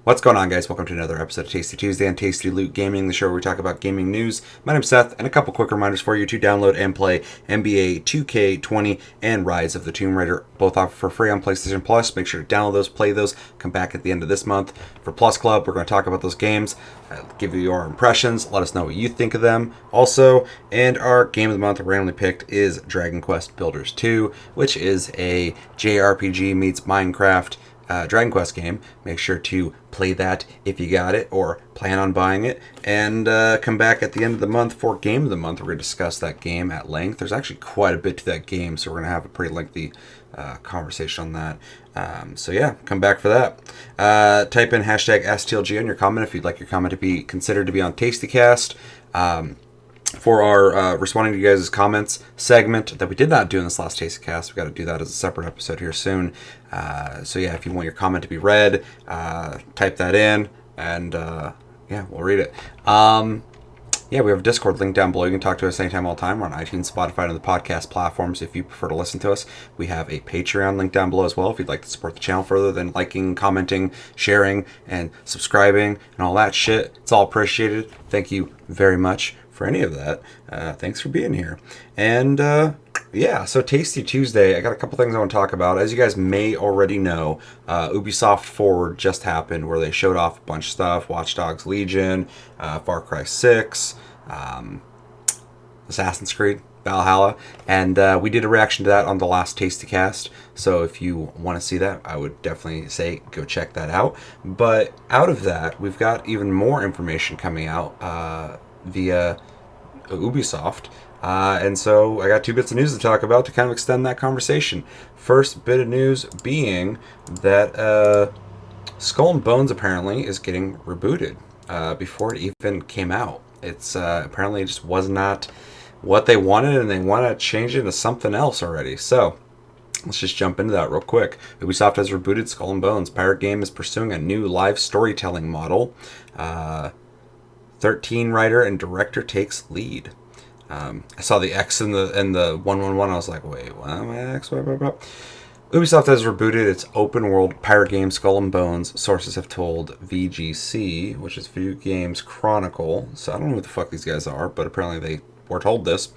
What's going on, guys? Welcome to another episode of Tasty Tuesday on Tasty Loot Gaming, the show where we talk about gaming news. My name's Seth, and a couple quick reminders for you to download and play NBA 2K20 and Rise of the Tomb Raider, both offered for free on PlayStation Plus. Make sure to download those, play those, come back at the end of this month for Plus Club. We're going to talk about those games, give you your impressions, let us know what you think of them also. And our game of the month randomly picked is Dragon Quest Builders 2, which is a JRPG meets Minecraft Dragon Quest game. Make sure to play that if you got it or plan on buying it, and come back at the end of the month for Game of the Month. We're going to discuss that game at length. There's actually quite a bit to that game, so we're going to have a pretty lengthy conversation on that. So yeah, come back for that. Type in hashtag STLG on your comment if you'd like your comment to be considered to be on TastyCast. For our responding to you guys' comments segment that we did not do in this last TastyCast, we got to do that as a separate episode here soon. So yeah, if you want your comment to be read, type that in, and yeah, we'll read it. Yeah, we have a Discord link down below. You can talk to us anytime, all the time. We're on iTunes, Spotify, and the podcast platforms if you prefer to listen to us. We have a Patreon link down below as well if you'd like to support the channel further than liking, commenting, sharing, and subscribing, and all that shit. It's all appreciated. Thank you very much for any of that. Thanks for being here. And yeah, so Tasty Tuesday, I got a couple things I want to talk about. As you guys may already know, Ubisoft Forward just happened, where they showed off a bunch of stuff: Watch Dogs Legion, Far Cry 6, Assassin's Creed Valhalla, and we did a reaction to that on the last TastyCast. So if you want to see that, I would definitely say go check that out. But out of that, we've got even more information coming out via Ubisoft. And so I got two bits of news to talk about to kind of extend that conversation. First bit of news being that Skull and Bones apparently is getting rebooted before it even came out. It's apparently just was not what they wanted, and they want to change it into something else already. So let's just jump into that real quick. Ubisoft has rebooted Skull and Bones. Pirate Game is pursuing a new live storytelling model. 13 writer and director takes lead. I saw the X in the 111. I was like, wait, what? X? Ubisoft has rebooted its open world pirate game Skull and Bones. Sources have told VGC, which is Video Games Chronicle. So I don't know who the fuck these guys are, but apparently they were told this.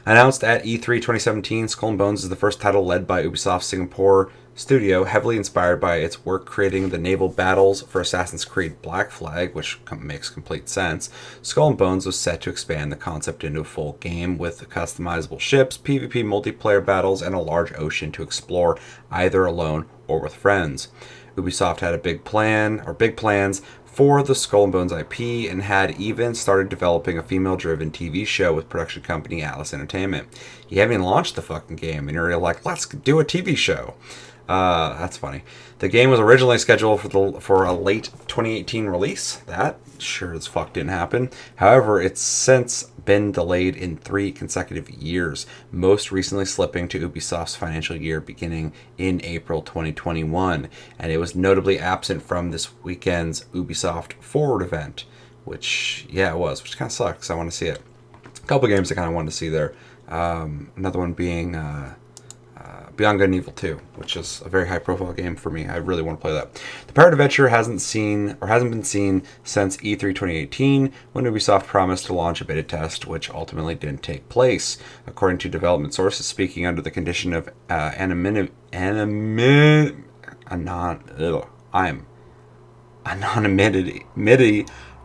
Announced at E3 2017, Skull and Bones is the first title led by Ubisoft Singapore studio, heavily inspired by its work creating the naval battles for Assassin's Creed Black Flag, which makes complete sense. Skull and Bones was set to expand the concept into a full game with customizable ships, PvP multiplayer battles, and a large ocean to explore either alone or with friends. Ubisoft had big plans for the Skull and Bones IP, and had even started developing a female-driven TV show with production company Atlas Entertainment. You haven't even launched the fucking game, and you're like, let's do a TV show. That's funny. The game was originally scheduled for a late 2018 release. That sure as fuck didn't happen. However, it's since been delayed in 3 consecutive years, most recently slipping to Ubisoft's financial year beginning in April 2021. And it was notably absent from this weekend's Ubisoft Forward event, which, yeah, it was, which kind of sucks. I want to see it. A couple games I kind of wanted to see there. Another one being Beyond Good and Evil 2, which is a very high-profile game for me. I really want to play that. The Pirate Adventure hasn't been seen since E3 2018, when Ubisoft promised to launch a beta test, which ultimately didn't take place. According to development sources speaking under the condition of anonymity,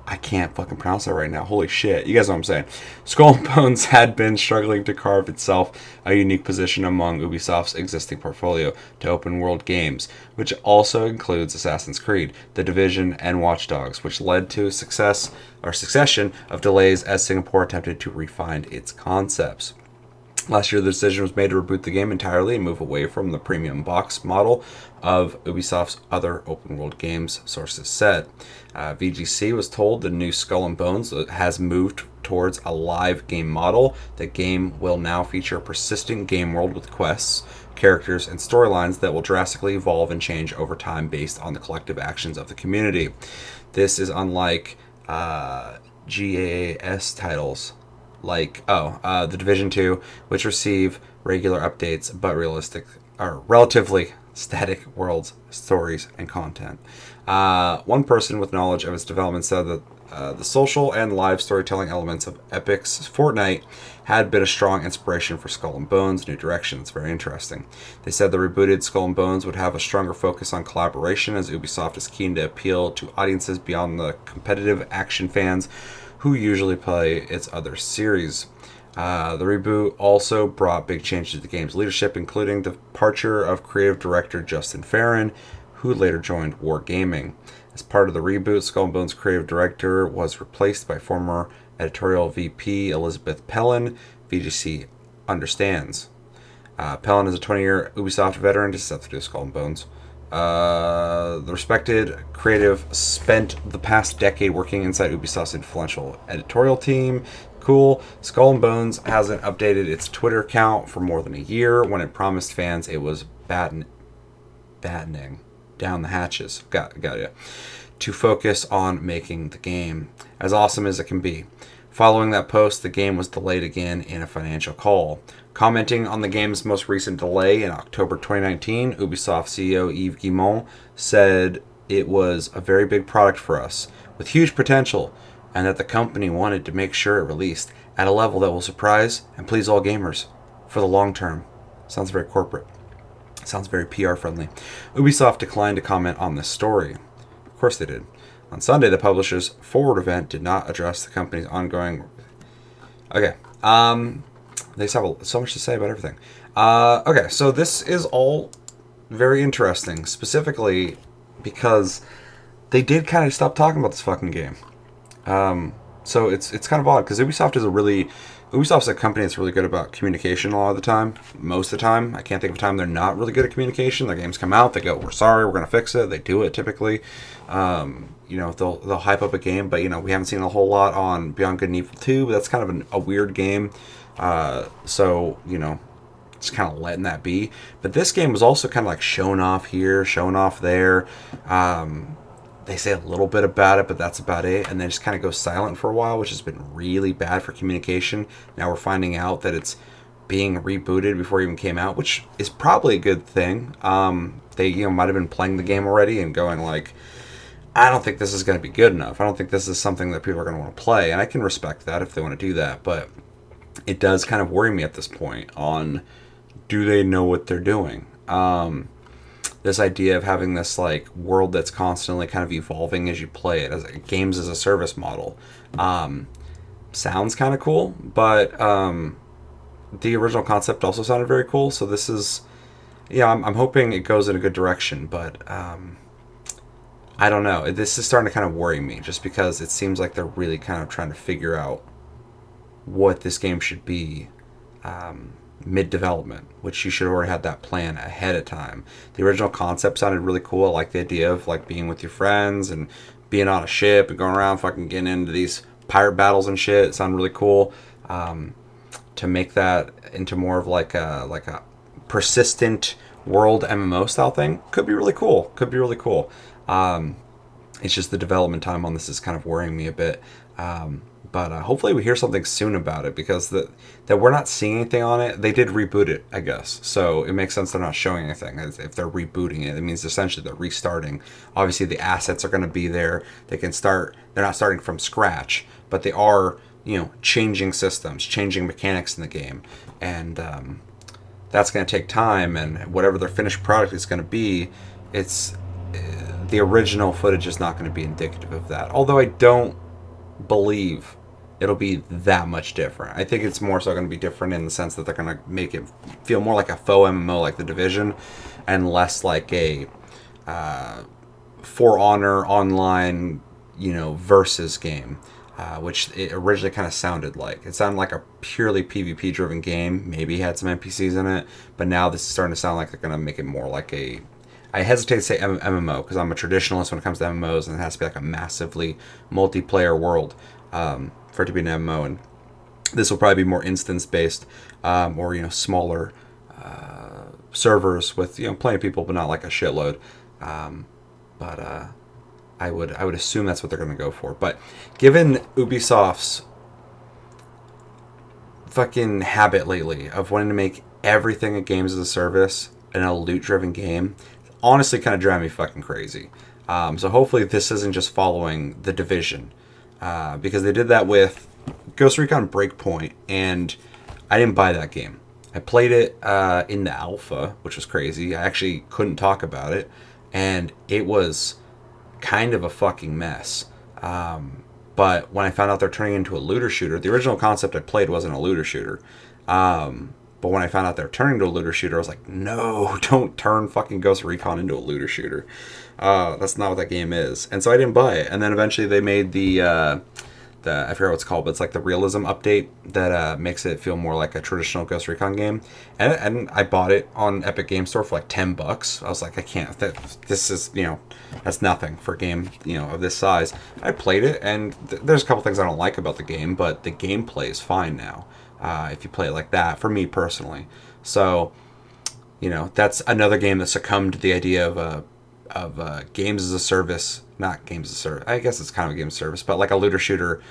I can't fucking pronounce that right now. Holy shit. You guys know what I'm saying. Skull and Bones had been struggling to carve itself a unique position among Ubisoft's existing portfolio to open world games, which also includes Assassin's Creed, The Division, and Watch Dogs, which led to a succession of delays as Singapore attempted to refine its concepts. Last year, the decision was made to reboot the game entirely and move away from the premium box model of Ubisoft's other open-world games, sources said. VGC was told the new Skull and Bones has moved towards a live game model. The game will now feature a persistent game world with quests, characters, and storylines that will drastically evolve and change over time based on the collective actions of the community. This is unlike GAS titles like The Division 2, which receive regular updates but relatively static worlds, stories, and content. One person with knowledge of its development said that the social and live storytelling elements of Epic's Fortnite had been a strong inspiration for Skull and Bones' new direction. It's very interesting. They said the rebooted Skull and Bones would have a stronger focus on collaboration, as Ubisoft is keen to appeal to audiences beyond the competitive action fans who usually play its other series. The reboot also brought big changes to the game's leadership, including the departure of creative director Justin Farron, who later joined Wargaming. As part of the reboot, Skull and Bones creative director was replaced by former editorial VP Elizabeth Pellin. VGC understands. Pellin is a 20-year Ubisoft veteran, just stuff to do with Skull and Bones. The respected creative spent the past decade working inside Ubisoft's influential editorial team. Cool. Skull and Bones hasn't updated its Twitter account for more than a year when it promised fans it was battening down the hatches. Got ya. To focus on making the game as awesome as it can be. Following that post, the game was delayed again in a financial call. Commenting on the game's most recent delay in October 2019, Ubisoft CEO Yves Guillemot said it was a very big product for us, with huge potential, and that the company wanted to make sure it released at a level that will surprise and please all gamers for the long term. Sounds very corporate. Sounds very PR friendly. Ubisoft declined to comment on this story. Of course they did. On Sunday, the publisher's Forward event did not address the company's ongoing... Okay. They just have so much to say about everything. Okay, so this is all very interesting, specifically because they did kind of stop talking about this fucking game. So it's kind of odd, because Ubisoft's a company that's really good about communication a lot of the time. Most of the time. I can't think of a time they're not really good at communication. Their games come out, they go, we're sorry, we're going to fix it. They do it typically. They'll hype up a game, but, we haven't seen a whole lot on Beyond Good and Evil 2, but that's kind of a weird game. So, just kind of letting that be. But this game was also kind of like shown off here, shown off there. They say a little bit about it, but that's about it. And then just kind of go silent for a while, which has been really bad for communication. Now we're finding out that it's being rebooted before it even came out, which is probably a good thing. They might have been playing the game already and going like, I don't think this is going to be good enough. I don't think this is something that people are going to want to play. And I can respect that if they want to do that. But it does kind of worry me at this point on, do they know what they're doing? This idea of having this like world that's constantly kind of evolving as you play it, as games as a service model, sounds kind of cool, but the original concept also sounded very cool. So this is, I'm hoping it goes in a good direction, but I don't know. This is starting to kind of worry me, just because it seems like they're really kind of trying to figure out what this game should be mid-development, which you should have already had that plan ahead of time. The original concept sounded really cool. I like the idea of like being with your friends and being on a ship and going around fucking getting into these pirate battles and shit. It sounded really cool. To make that into more of like a persistent world MMO style thing could be really cool. It's just the development time on this is kind of worrying me a bit. But hopefully we hear something soon about it, because that we're not seeing anything on it. They did reboot it, I guess. So it makes sense they're not showing anything. If they're rebooting it, it means essentially they're restarting. Obviously the assets are going to be there. They can start. They're not starting from scratch, but they are, changing systems, changing mechanics in the game. And that's going to take time. And whatever their finished product is going to be, the original footage is not going to be indicative of that. Although I don't believe it'll be that much different. I think it's more so going to be different in the sense that they're going to make it feel more like a faux MMO like The Division, and less like a For Honor online, versus game, which it originally kind of sounded like. It sounded like a purely PvP driven game. Maybe had some NPCs in it, but now this is starting to sound like they're going to make it more like a... I hesitate to say MMO because I'm a traditionalist when it comes to MMOs, and it has to be like a massively multiplayer world for it to be an MMO. And this will probably be more instance-based, or smaller servers with plenty of people, but not like a shitload. But I would assume that's what they're going to go for. But given Ubisoft's fucking habit lately of wanting to make everything a games as a service, in a loot-driven game, honestly kind of drive me fucking crazy. So hopefully this isn't just following The Division, because they did that with Ghost Recon Breakpoint, and I didn't buy that game. I played it in the alpha, which was crazy. I actually couldn't talk about it, and it was kind of a fucking mess. But when I found out they're turning it into a looter shooter, the original concept I played wasn't a looter shooter. But when I found out they're turning to a looter shooter, I was like, no, don't turn fucking Ghost Recon into a looter shooter. That's not what that game is. And so I didn't buy it. And then eventually they made the I forget what it's called, but it's like the realism update that makes it feel more like a traditional Ghost Recon game. And I bought it on Epic Game Store for like $10. I was like, I can't. This is, that's nothing for a game, of this size. I played it, and there's a couple things I don't like about the game, but the gameplay is fine now. If you play it like that, for me personally. So, that's another game that succumbed to the idea of games as a service. Not games as a service. I guess it's kind of a game as a service, but like a looter shooter.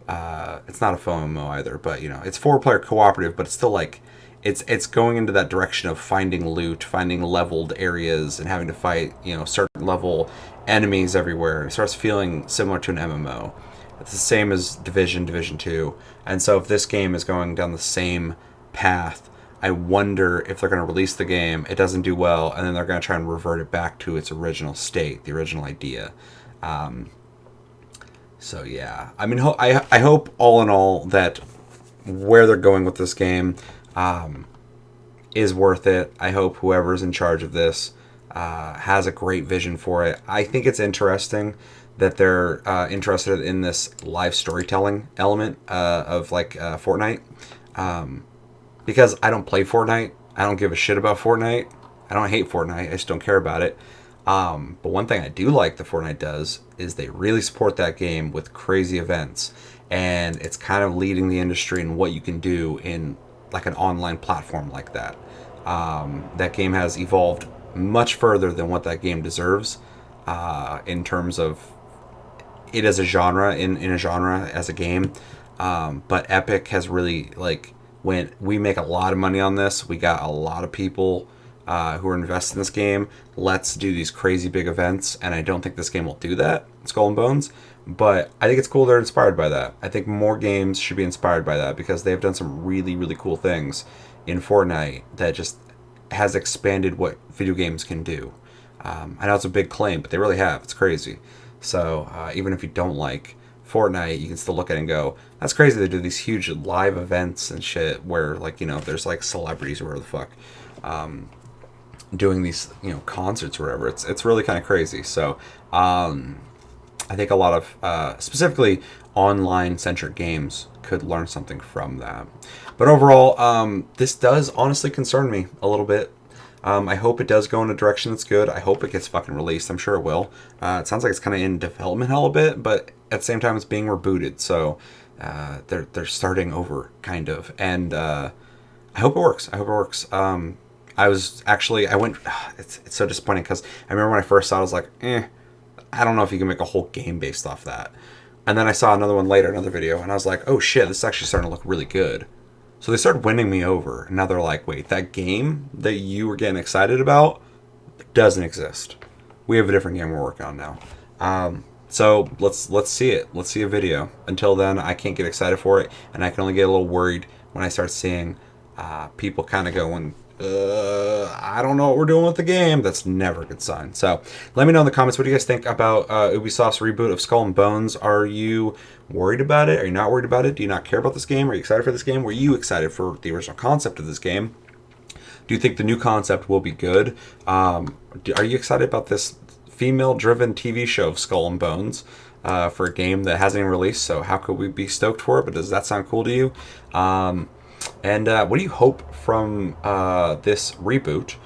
It's not a FOMO either, but it's 4-player cooperative, but it's still like it's going into that direction of finding loot, finding leveled areas, and having to fight certain level enemies everywhere. It starts feeling similar to an MMO. It's the same as Division 2, and so if this game is going down the same path, I wonder if they're going to release the game, it doesn't do well, and then they're going to try and revert it back to its original state, the original idea. So yeah, I mean, I hope all in all that where they're going with this game is worth it. I hope whoever's in charge of this has a great vision for it. I think it's interesting that they're interested in this live storytelling element of like Fortnite, because I don't play Fortnite. I don't give a shit about Fortnite. I don't hate Fortnite. I just don't care about it. But one thing I do like that Fortnite does is they really support that game with crazy events, and it's kind of leading the industry in what you can do in like an online platform like that. That game has evolved much further than what that game deserves in terms of it as a genre, in a genre as a game. But Epic has really we make a lot of money on this. We got a lot of people who are invested in this game. Let's do these crazy big events, and I don't think this game will do that, Skull and Bones, but I think it's cool they're inspired by that. I think more games should be inspired by that, because they've done some really, really cool things in Fortnite that just has expanded what video games can do. I know it's a big claim, but they really have. It's crazy. So even if you don't like Fortnite, you can still look at it and go, that's crazy. They do these huge live events and shit where there's like celebrities or whatever the fuck doing these concerts or whatever. It's really kind of crazy. So I think a lot of specifically online centric games could learn something from that. But overall, this does honestly concern me a little bit. I hope it does go in a direction that's good. I hope it gets fucking released. I'm sure it will. It sounds like it's kind of in development hell a bit, but at the same time it's being rebooted, so they're starting over kind of. And I hope it works. I went. It's so disappointing, because I remember when I first saw it, I was like, I don't know if you can make a whole game based off that. And then I saw another one later, another video, and I was like, oh shit, this is actually starting to look really good. So they started winning me over. And now they're like, wait, that game that you were getting excited about doesn't exist. We have a different game we're working on now. So let's see it. Let's see a video. Until then, I can't get excited for it, and I can only get a little worried when I start seeing people kind of going, I don't know what we're doing with the game. That's never a good sign. So let me know in the comments, what do you guys think about Ubisoft's reboot of Skull and Bones? Are you worried about it? Are you not worried about it? Do you not care about this game? Are you excited for this game? Were you excited for the original concept of this game? Do you think the new concept will be good? Are you excited about this female-driven TV show of Skull and Bones for a game that hasn't even released? So how could we be stoked for it? But does that sound cool to you? And what do you hope from this reboot?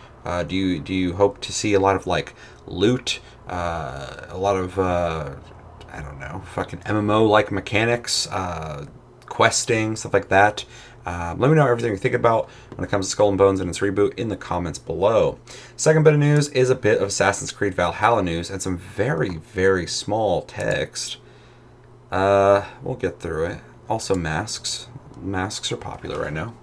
Do you hope to see a lot of like loot, a lot of I don't know, fucking MMO like mechanics, questing, stuff like that? Let me know everything you think about when it comes to Skull and Bones and its reboot in the comments below. Second bit of news is a bit of Assassin's Creed Valhalla news and some very, very small text. We'll get through it. Also masks. Masks are popular right now.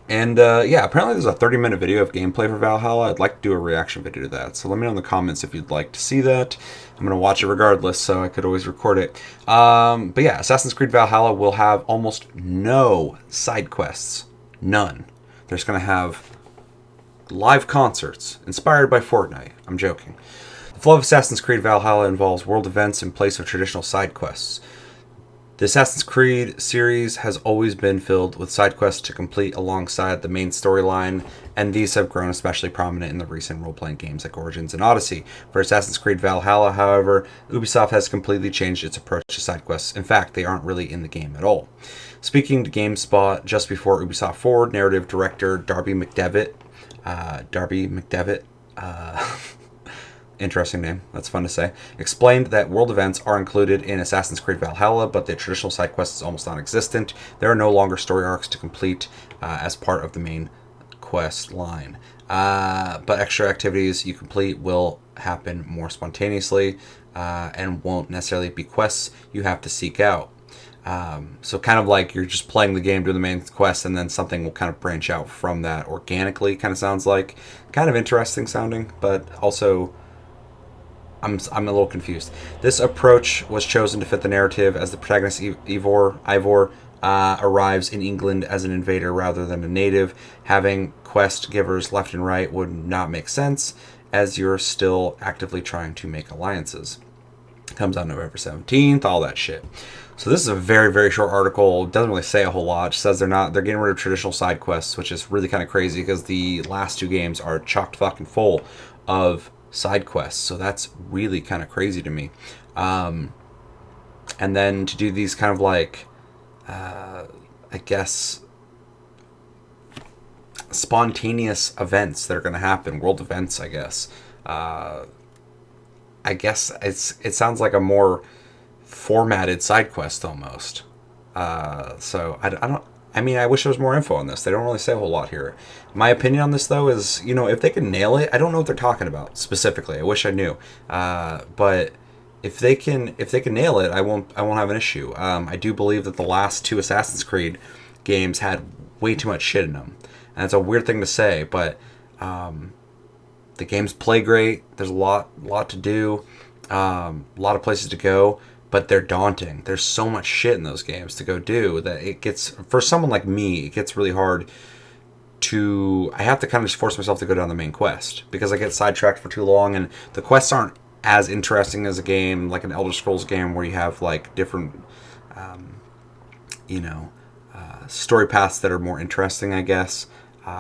And yeah, apparently there's a 30-minute video of gameplay for Valhalla. I'd like to do a reaction video to that. So let me know in the comments if you'd like to see that. I'm going to watch it regardless, so I could always record it. But yeah, Assassin's Creed Valhalla will have almost no side quests. None. They're just going to have live concerts inspired by Fortnite. I'm joking. The flow of Assassin's Creed Valhalla involves world events in place of traditional side quests. The Assassin's Creed series has always been filled with side quests to complete alongside the main storyline, and these have grown especially prominent in the recent role-playing games like Origins and Odyssey. For Assassin's Creed Valhalla, however, Ubisoft has completely changed its approach to side quests. In fact, they aren't really in the game at all. Speaking to GameSpot just before Ubisoft Forward, narrative director Darby McDevitt, interesting name, that's fun to say, explained that world events are included in Assassin's Creed Valhalla, but the traditional side quest is almost non-existent. There are no longer story arcs to complete as part of the main quest line. But extra activities you complete will happen more spontaneously and won't necessarily be quests you have to seek out. So kind of like you're just playing the game, doing the main quest, and then something will kind of branch out from that organically, kind of sounds like. Kind of interesting sounding, but also I'm a little confused. This approach was chosen to fit the narrative as the protagonist Ivor arrives in England as an invader rather than a native. Having quest givers left and right would not make sense, as you're still actively trying to make alliances. It comes out November 17th, all that shit. So this is a very, very short article. It doesn't really say a whole lot. It just says they're getting rid of traditional side quests, which is really kind of crazy because the last two games are chocked fucking full of side quests. So that's really kind of crazy to me. And then to do these kind of like, I guess, spontaneous events that are going to happen, world events, I guess. I guess it sounds like a more formatted side quest almost. So I mean, I wish there was more info on this. They don't really say a whole lot here. My opinion on this, though, is, you know, if they can nail it, I don't know what they're talking about specifically. I wish I knew. But if they can nail it, I won't have an issue. I do believe that the last two Assassin's Creed games had way too much shit in them, and it's a weird thing to say, but the games play great. There's a lot to do, a lot of places to go. But they're daunting. There's so much shit in those games to go do that it gets, for someone like me, it gets really hard to, I have to kind of just force myself to go down the main quest because I get sidetracked for too long, and the quests aren't as interesting as a game like an Elder Scrolls game where you have like different, story paths that are more interesting, I guess.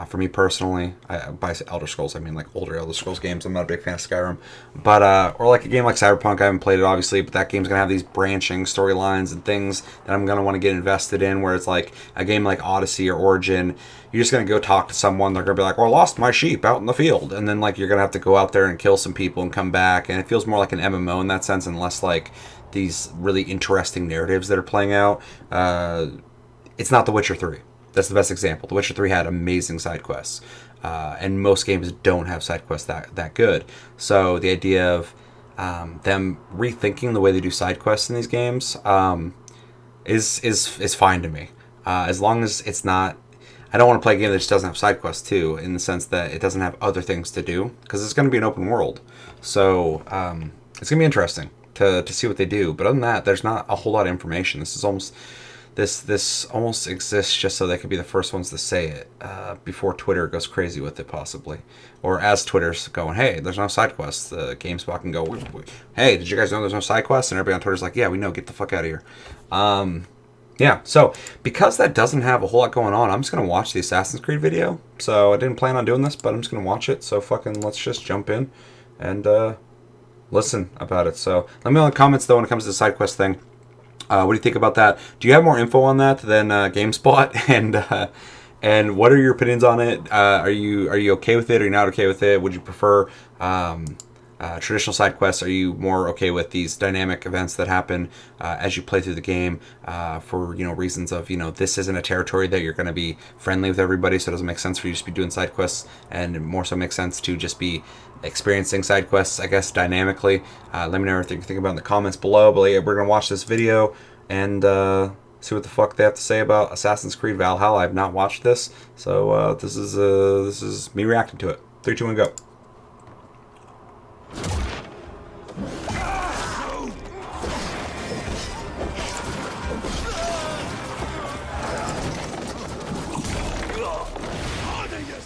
For me personally, by Elder Scrolls, I mean like older Elder Scrolls games. I'm not a big fan of Skyrim, but or like a game like Cyberpunk. I haven't played it obviously, but that game's gonna have these branching storylines and things that I'm gonna want to get invested in. Where it's like a game like Odyssey or Origin, you're just gonna go talk to someone. They're gonna be like, "Well, I lost my sheep out in the field," and then like you're gonna have to go out there and kill some people and come back. And it feels more like an MMO in that sense, and less like these really interesting narratives that are playing out. It's not The Witcher 3. That's the best example. The Witcher 3 had amazing side quests, and most games don't have side quests that good. So the idea of them rethinking the way they do side quests in these games is fine to me, as long as it's not. I don't want to play a game that just doesn't have side quests too, in the sense that it doesn't have other things to do, because it's going to be an open world. So it's going to be interesting to see what they do. But other than that, there's not a whole lot of information. This almost exists just so they could be the first ones to say it before Twitter goes crazy with it, possibly. Or as Twitter's going, hey, there's no side quests, the GameSpot can go, hey, did you guys know there's no side quests? And everybody on Twitter's like, yeah, we know, get the fuck out of here. Yeah, so because that doesn't have a whole lot going on, I'm just going to watch the Assassin's Creed video. So I didn't plan on doing this, but I'm just going to watch it. So fucking let's just jump in and listen about it. So let me know in the comments, though, when it comes to the side quest thing. What do you think about that? Do you have more info on that than GameSpot? And what are your opinions on it? Are you okay with it? Are you not okay with it? Would you prefer traditional side quests? Are you more okay with these dynamic events that happen as you play through the game for reasons of this isn't a territory that you're going to be friendly with everybody, so it doesn't make sense for you to just be doing side quests, and it more so makes sense to just be experiencing side quests, I guess, dynamically. Let me know everything you think about in the comments below. But yeah, we're gonna watch this video and see what the fuck they have to say about Assassin's Creed Valhalla. I've not watched this, so this is me reacting to it. 3, 2, 1, go.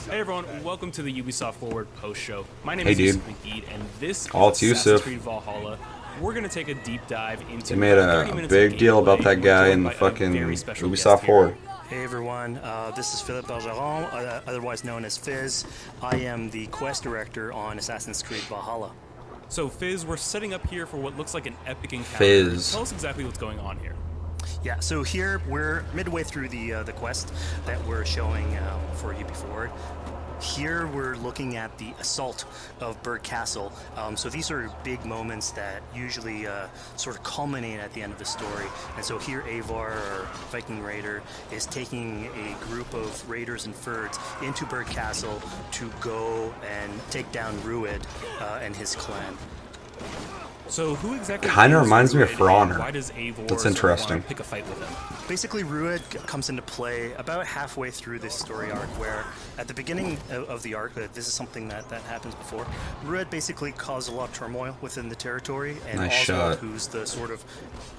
Hey everyone, welcome to the Ubisoft Forward post-show. My name is Yusuf McGee, and this is Assassin's Creed Valhalla. We're going to take a deep dive into... They made a big deal about that guy in the fucking Ubisoft Forward. Hey everyone, this is Philippe Bergeron, otherwise known as Fizz. I am the quest director on Assassin's Creed Valhalla. So Fizz, we're setting up here for what looks like an epic encounter. Fizz. Tell us exactly what's going on here. Yeah, so here we're midway through the quest that we're showing for UB Forward. Here we're looking at the assault of Bird Castle. So these are big moments that usually sort of culminate at the end of the story. And so here Eivor, our Viking raider, is taking a group of raiders and Fyrds into Bird Castle to go and take down Reboot and his clan. So who exactly kind of reminds me of For Honor. Why does Eivor That's interesting. pick a fight with him? Basically, Reboot comes into play about halfway through this story arc, where at the beginning of the arc, this is something that happens before, Reboot basically caused a lot of turmoil within the territory, and Oswald, who's the sort of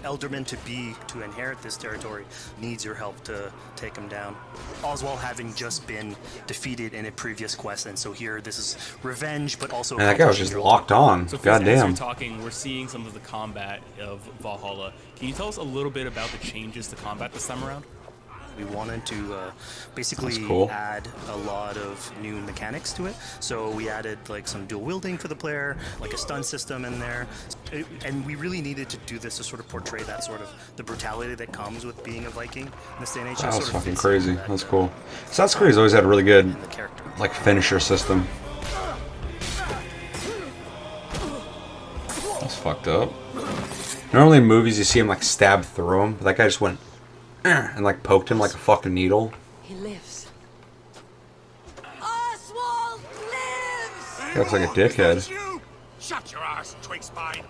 elderman to inherit this territory, needs your help to take him down. Oswald having just been defeated in a previous quest, and so here this is revenge, but also... And that guy was just locked on. So goddamn. As you're talking, we're seeing some of the combat of Valhalla. Can you tell us a little bit about the changes to combat this time around? We wanted to basically add a lot of new mechanics to it. So we added like some dual wielding for the player, like a stun system in there. And we really needed to do this to sort of portray that sort of the brutality that comes with being a Viking in this day and age. That was fucking crazy. That's cool. Assassin's Creed's always had a really good like finisher system. That's fucked up. Normally in movies you see him like stab through him, but that guy just went and like poked him like a fucking needle. He lives. Oswald lives! He looks like a dickhead. Shut your ass, twig spine.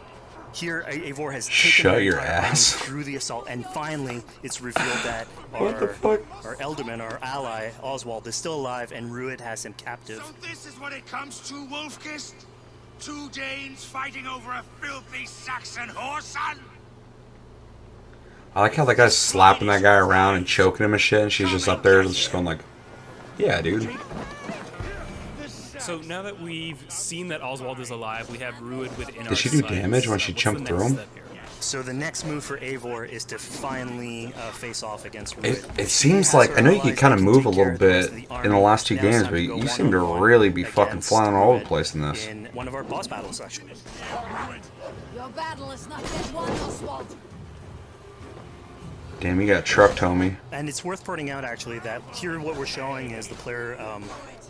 Here, Eivor has taken your ass through the assault, and finally, it's revealed that what the fuck? Our Elderman, our ally Oswald, is still alive, and Reboot has him captive. So this is what it comes to, Wolfkist? 2 Danes fighting over a filthy Saxon whoreson? I like how that guy's slapping that guy around and choking him and shit, and she's just up there just going like, yeah, dude. So now that we've seen that Oswald is alive, we have Reboot within our Did she do damage when she jumped through him? So the next move for Eivor is to finally face off against Reboot. It seems like, I know you could kind of move a little bit in the last 2 games, but you seem to really be fucking flying all over the place in this. In one of our boss battles, actually. Your battle is not yet won, Oswald. Damn, you got trucked, homie. And it's worth pointing out, actually, that here what we're showing is the player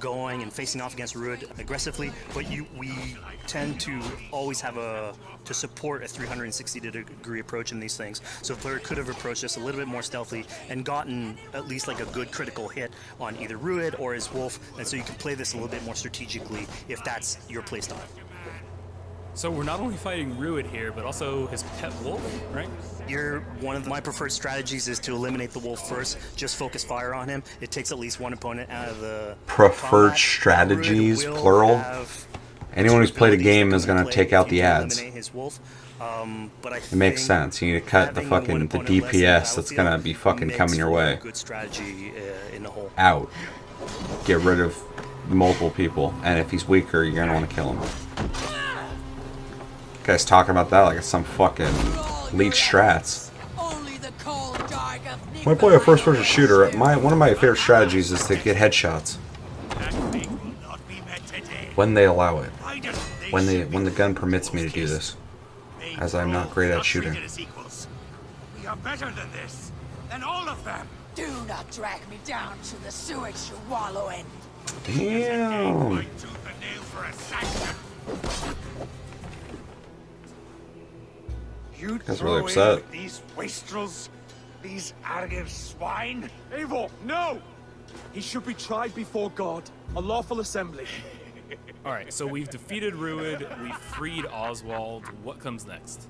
going and facing off against Reboot aggressively, but we tend to always have to support a 360-degree approach in these things. So the player could have approached this a little bit more stealthily and gotten at least like a good critical hit on either Reboot or his wolf, and so you can play this a little bit more strategically if that's your playstyle. So we're not only fighting Reboot here, but also his pet wolf, right? One of my preferred strategies is to eliminate the wolf first, just focus fire on him. It takes at least one opponent out of the preferred combat. Strategies, plural. Anyone who's played a game is going to take out the ads. It makes sense. You need to cut the fucking the DPS that's going to be fucking coming your way. Good strategy in the whole. Out. Get rid of multiple people, and if he's weaker, you're going to want to kill him. Guy's talking about that like it's some fucking leech strats. When I play a first-person shooter, one of my favorite strategies is to get headshots. When they allow it. When the gun permits me to do this. As I'm not great at shooting. We are better than this, than all of them. Do not drag me down to the sewage you wallow in. Damn. You That's really upset. These wastrels, these arrogant swine. Eivor, no! He should be tried before God, a lawful assembly. Alright, so we've defeated Reboot, we've freed Oswald. What comes next?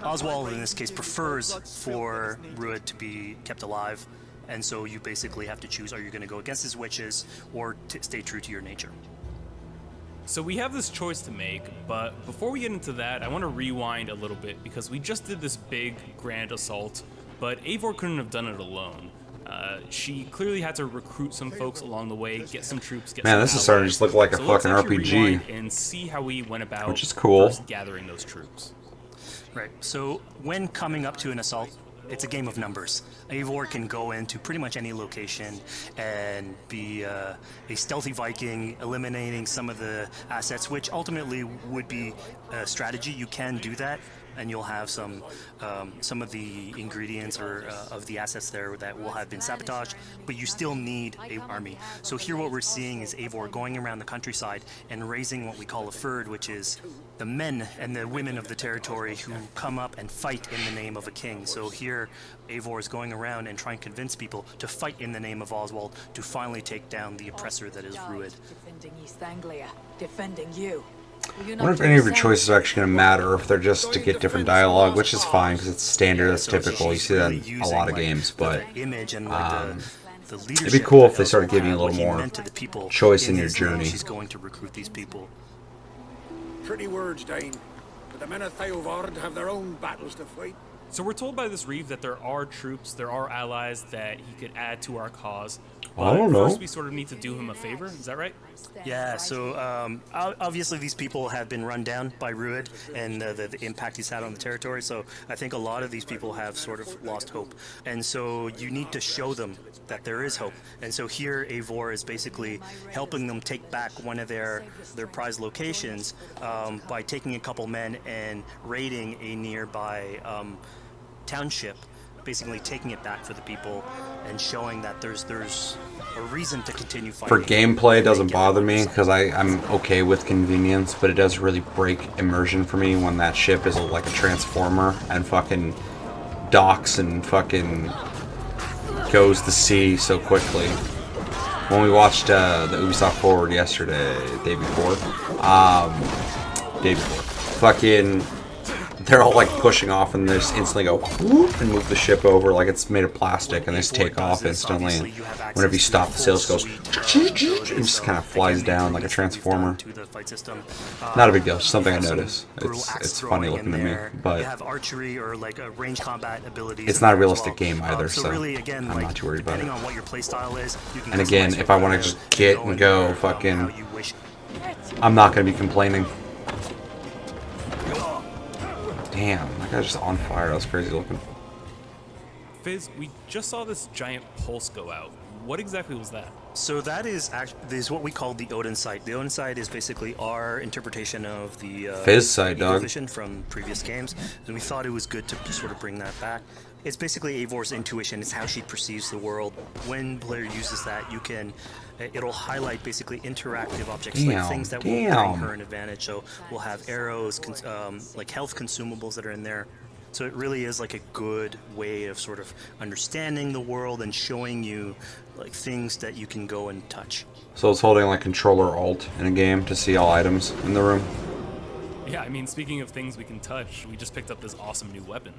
Oswald, in this case, prefers for Rued to be kept alive, and so you basically have to choose: are you going to go against his wishes or stay true to your nature? So we have this choice to make, but before we get into that, I want to rewind a little bit because we just did this big, grand assault, but Eivor couldn't have done it alone. She clearly had to recruit some folks along the way, get some troops, get Man, some this is starting to just look like a So let's fucking actually RPG. rewind and see how we went about Which is cool. first gathering those troops. Right. So when coming up to an assault, it's a game of numbers. Eivor can go into pretty much any location and be a stealthy Viking, eliminating some of the assets, which ultimately would be a strategy. You can do that, and you'll have some of the ingredients or of the assets there that will have been sabotaged, but you still need an army. So here what we're seeing is Eivor going around the countryside and raising what we call a fyrd, which is the men and the women of the territory who come up and fight in the name of a king. So here Eivor is going around and trying to convince people to fight in the name of Oswald to finally take down the oppressor that is Rued. Defending East Anglia, defending you. I wonder if any of your choices are actually going to matter, or if they're just to get different dialogue, which is fine because it's standard, that's typical. You see that in a lot of games, but it'd be cool if they started giving you a little more choice in your journey. She's going to recruit these people. Pretty words, Dane. But the men of Theovard have their own battles to fight. So we're told by this Reeve that there are troops, there are allies that he could add to our cause. I don't know. First, we sort of need to do him a favor. Is that right? Yeah, so obviously these people have been run down by Rued and the impact he's had on the territory, so I think a lot of these people have sort of lost hope. And so you need to show them that there is hope. And so here Eivor is basically helping them take back one of their prized locations by taking a couple men and raiding a nearby township, basically taking it back for the people and showing that there's a reason to continue fighting. For gameplay, it doesn't bother me because I'm okay with convenience, but it does really break immersion for me when that ship is like a transformer and fucking docks and fucking goes to sea so quickly. When we watched the Ubisoft Forward yesterday, day before, fucking they're all like pushing off and they just instantly go whoop and move the ship over like it's made of plastic and they just take off instantly. And whenever you stop, the sails goes and just kind of flies down like a transformer. Not a big deal, it's just something I notice. It's funny looking to me, but it's not a realistic game either, so I'm not too worried about it. And again, if I want to just get and go, fucking, I'm not going to be complaining. Damn, that guy's just on fire. That was crazy looking. Fizz, we just saw this giant pulse go out. What exactly was that? So that is what we call the Odin sight. The Odin sight is basically our interpretation of the Fizz sight, dog. vision from previous games, and we thought it was good to sort of bring that back. It's basically Eivor's intuition. It's how she perceives the world. When player uses that, it'll highlight basically interactive objects, like things that will bring her an advantage. So we'll have arrows, like health consumables that are in there. So it really is like a good way of sort of understanding the world and showing you like things that you can go and touch. So it's holding like controller alt in a game to see all items in the room. Yeah, I mean, speaking of things we can touch, we just picked up this awesome new weapon.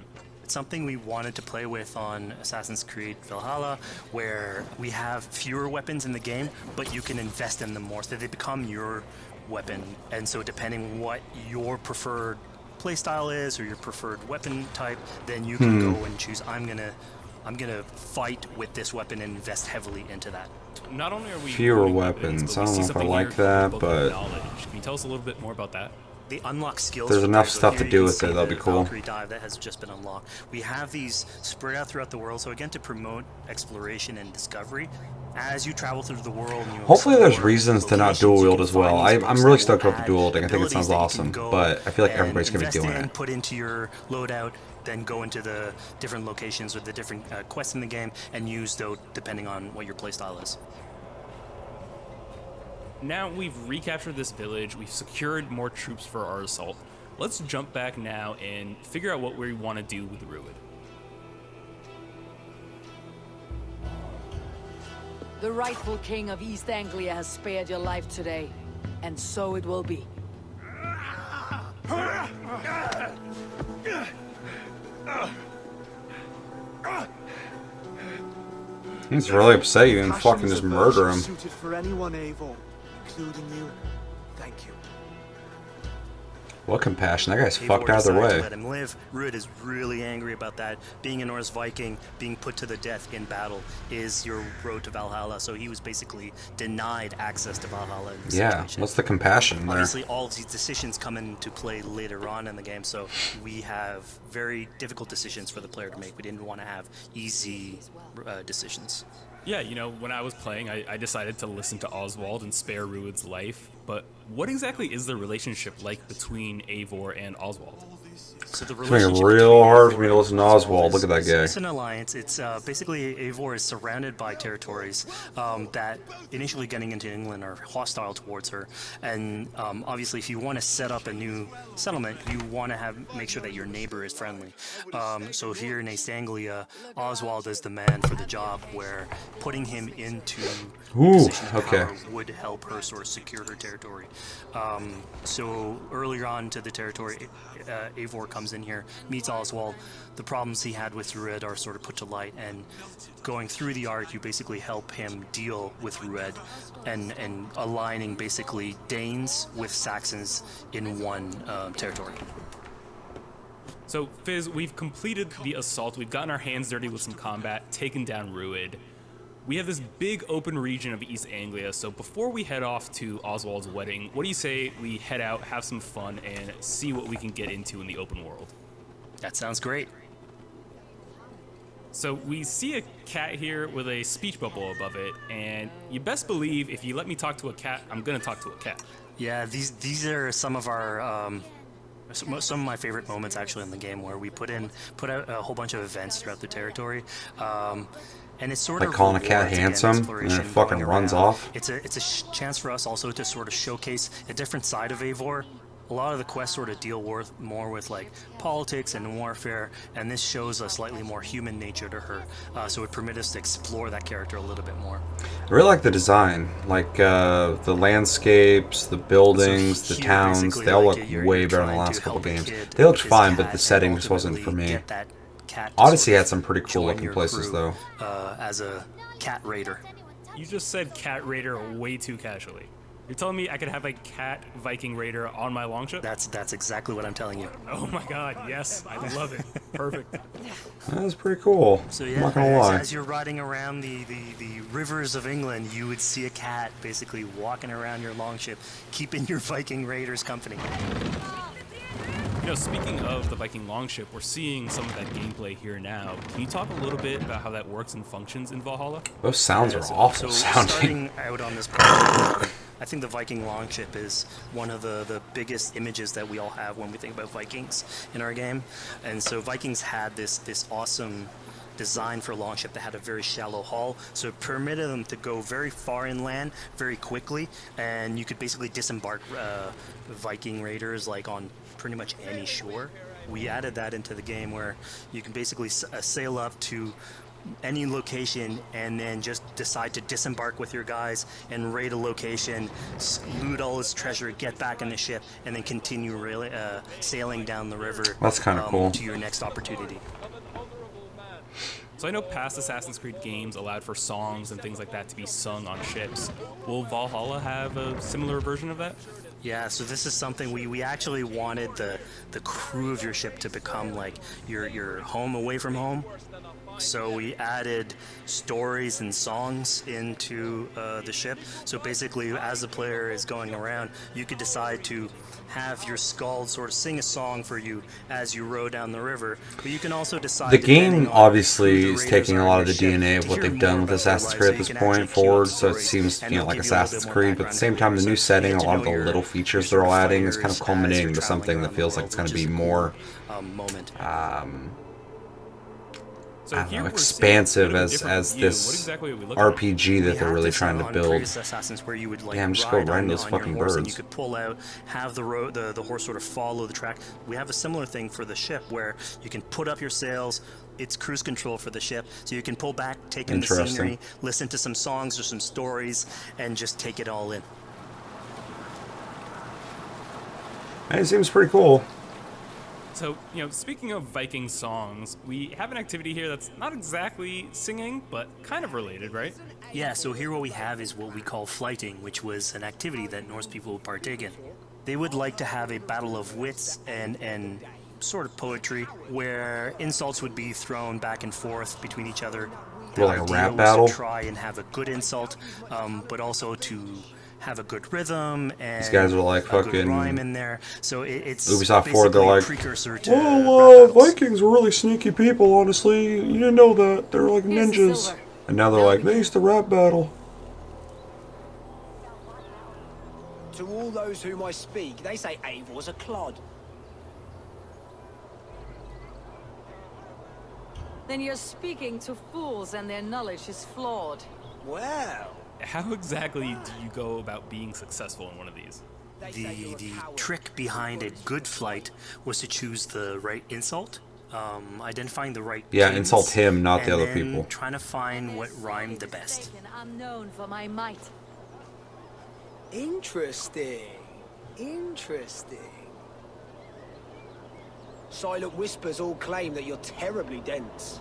It's something we wanted to play with on Assassin's Creed Valhalla, where we have fewer weapons in the game, but you can invest in them more, so they become your weapon. And so depending what your preferred playstyle is or your preferred weapon type, then you can go and choose, I'm gonna fight with this weapon and invest heavily into that. Not only are we fewer weapons, I don't know if I like that, but can you tell us a little bit more about that? The unlock skills. There's enough stuff to do with it. That'll be cool. Valkyrie dive that has just been unlocked. We have these spread out throughout the world. So again, to promote exploration and discovery, as you travel through the world. And you hopefully, there's reasons to not dual wield as well. I'm really stoked about the dual wielding. I think it sounds awesome, but I feel like everybody's gonna be doing it. Put into your loadout, then go into the different locations or the different quests in the game, and use those depending on what your playstyle is. Now we've recaptured this village, we've secured more troops for our assault. Let's jump back now and figure out what we want to do with Rued. The rightful king of East Anglia has spared your life today, and so it will be. He's really upset you and fucking just murder him. Suited for anyone, Eivor, including you. Thank you. What compassion? That guy's Eivor fucked either decided to way. let him live. Rud is really angry about that. Being a Norse Viking, being put to the death in battle is your road to Valhalla. So he was basically denied access to Valhalla in this Yeah, situation. what's the compassion there? Obviously, all of these decisions come into play later on in the game, so we have very difficult decisions for the player to make. We didn't want to have easy decisions. Yeah, you know, when I was playing, I decided to listen to Oswald and spare Rued's life. But what exactly is the relationship like between Eivor and Oswald? So the It's making it relationship real between hard Eivor for me to and listen to Oswald. Look at that guy. It's an alliance. It's basically Eivor is surrounded by territories that initially getting into England are hostile towards her, and obviously, if you want to set up a new settlement, you want to make sure that your neighbor is friendly. So here in East Anglia, Oswald is the man for the job, where putting him into a position of power would help her sort of secure her territory. So earlier on to the territory, Eivor comes in here, meets Oswald. The problems he had with Rued are sort of put to light, and going through the arc, you basically help him deal with Rued and aligning basically Danes with Saxons in one territory. So, Fizz, we've completed the assault. We've gotten our hands dirty with some combat, taken down Rued. We have this big open region of East Anglia, so before we head off to Oswald's wedding, what do you say we head out, have some fun, and see what we can get into in the open world? That sounds great. So we see a cat here with a speech bubble above it, and you best believe if you let me talk to a cat, I'm gonna talk to a cat. Yeah, these are some of our some of my favorite moments actually in the game, where we put out a whole bunch of events throughout the territory. And it's sort Like of calling a cat rewards, again, handsome, and exploration, it fucking going runs around. off. It's a chance for us also to sort of showcase a different side of Eivor. A lot of the quests sort of deal more with like politics and warfare, and this shows a slightly more human nature to her. So it permits us to explore that character a little bit more. I really like the design, like the landscapes, the buildings, So the here, towns. basically, They all like, look you're way better than trying the to last couple help a games. kid They looked with his fine, but cat the and setting just wasn't for ultimately me. get that cat to Odyssey sort had of some pretty cool join looking your places, crew, though. As a cat raider. You just said cat raider way too casually. You're telling me I could have a cat Viking raider on my longship? That's exactly what I'm telling you. Oh my god, yes, I love it. Perfect. That was pretty cool. So I'm yeah, not gonna lie. as you're riding around the rivers of England, you would see a cat basically walking around your longship, keeping your Viking raiders company. You know, speaking of the Viking Longship, we're seeing some of that gameplay here now. Can you talk a little bit about how that works and functions in Valhalla? Those sounds are So awful sounding. starting out on this project, I think the Viking Longship is one of the biggest images that we all have when we think about Vikings in our game. And so Vikings had this awesome design for longship that had a very shallow hull, so it permitted them to go very far inland very quickly, and you could basically disembark Viking raiders like on pretty much any shore. We added that into the game where you can basically sail up to any location and then just decide to disembark with your guys and raid a location, loot all its treasure, get back in the ship, and then continue sailing down the river. That's kinda cool. To your next opportunity. So I know past Assassin's Creed games allowed for songs and things like that to be sung on ships. Will Valhalla have a similar version of that? Yeah, so this is something we actually wanted the crew of your ship to become like your home away from home. So we added stories and songs into the ship. So basically, as the player is going around, you could decide to have your skald sort of sing a song for you as you row down the river. But you can also decide. The depending game on obviously who the is raiders taking are a in lot your of the ship DNA of to what hear they've more done with about their Assassin's lives, Creed so at this you can point actually queue forward, up so it stories, seems, and you know, they'll like give you a little Assassin's bit more Creed, but at the same background time, the new information. setting, You a get lot to of the know your little features sort they're all of adding is kind of fighters as culminating you're to something traveling that around feels the like it's world, going to which be is a more, cool, moment. So I don't here know, we're seeing a expansive bit of a as different view. this What exactly are we looking at? RPG that We they're had really this trying to on build. previous Assassins where you would like Damn, just go ride right on, into those on your fucking horse and you birds. could pull out, have the horse sort of follow the track. We have a similar thing for the ship where you can put up your sails. It's cruise control for the ship, so you can pull back, take in the Interesting. scenery, listen to some songs or some stories, and just take it all in. It seems pretty cool. So, speaking of Viking songs, we have an activity here that's not exactly singing, but kind of related, right? Yeah, so here what we have is what we call flighting, which was an activity that Norse people would partake in. They would like to have a battle of wits and sort of poetry, where insults would be thrown back and forth between each other. The Like a idea rap was battle? to try and have a good insult, but also to have a good rhythm and These guys are like a good fucking rhyme in there. So it's Ubisoft Forward, they're basically a like, precursor to well, rap battles. Vikings were really sneaky people, honestly. You didn't know that. They're like Here's the ninjas. silver. And now they're like, they used to rap battle. To all those whom I speak, they say Eivor's a clod. Then you're speaking to fools and their knowledge is flawed. Well, How exactly do you go about being successful in one of these? The trick behind a good flight was to choose the right insult, identifying the right Yeah, cadence, insult him, not the and other then people. trying to find what rhymed the best. I'm known for my might. interesting. Interesting. Silent whispers all claim that you're terribly dense.